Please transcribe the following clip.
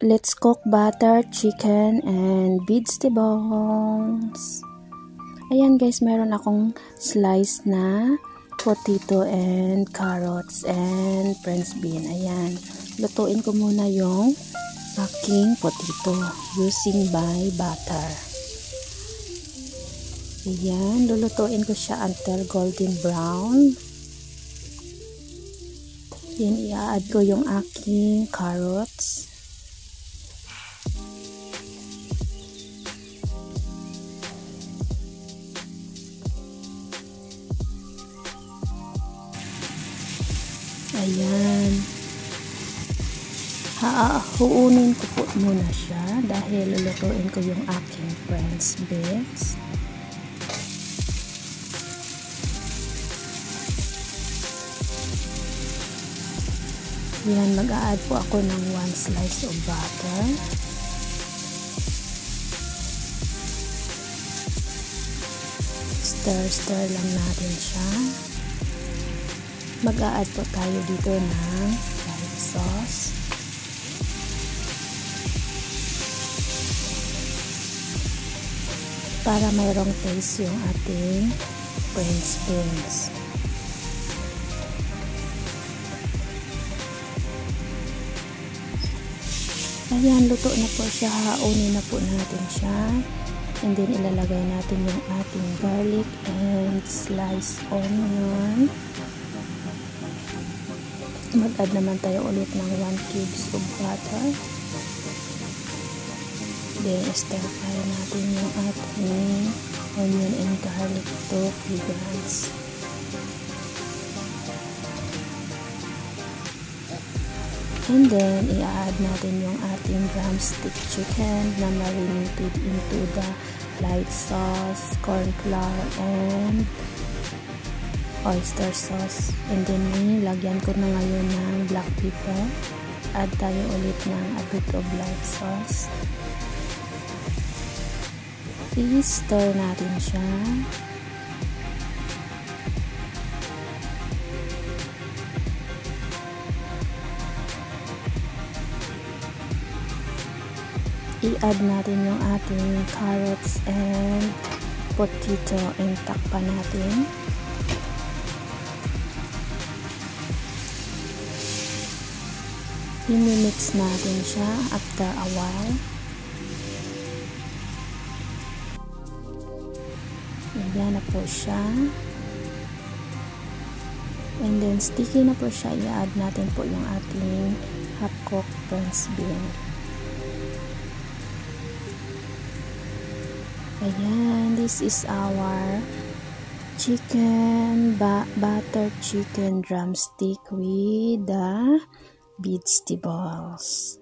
let's cook butter, chicken, and vegetables. Ayan guys, meron akong slice na potato and carrots and French bean. Ayan, lutuin ko muna yung aking potato using by butter. Ayan, lulutuin ko siya until golden brown. Then i-add ko yung aking carrots. Ayan. Huunin ko po muna siya dahil lulutuin ko yung aking French beans. Yan, mag-a-add po ako ng 1 slice of butter. Stir lang natin siya. Mag-a-add po tayo dito ng white sauce. Para mayroong taste yung ating French beans. Ayan, luto na po siya. Haunin na po natin siya. And then, ilalagay natin yung ating garlic and sliced onion. Mag-add naman tayo ulit ng 1 cubes of butter. Then, stir-fry natin yung ating onion and garlic to fragrance. And then, i-add natin yung ating drumstick chicken na marinated into the light sauce, corn flour, and oyster sauce. And then, lagyan ko na ngayon ng black pepper. Add tayo ulit ng a bit of light sauce. I-stir natin siya. I-add natin yung ating carrots and potato and takpan natin. I-mix natin siya after a while. Ayan na po siya. And then sticky na po siya. I-add natin po yung ating half-cooked French bean. Ayan, this is our chicken, butter chicken drumstick with the vegetables.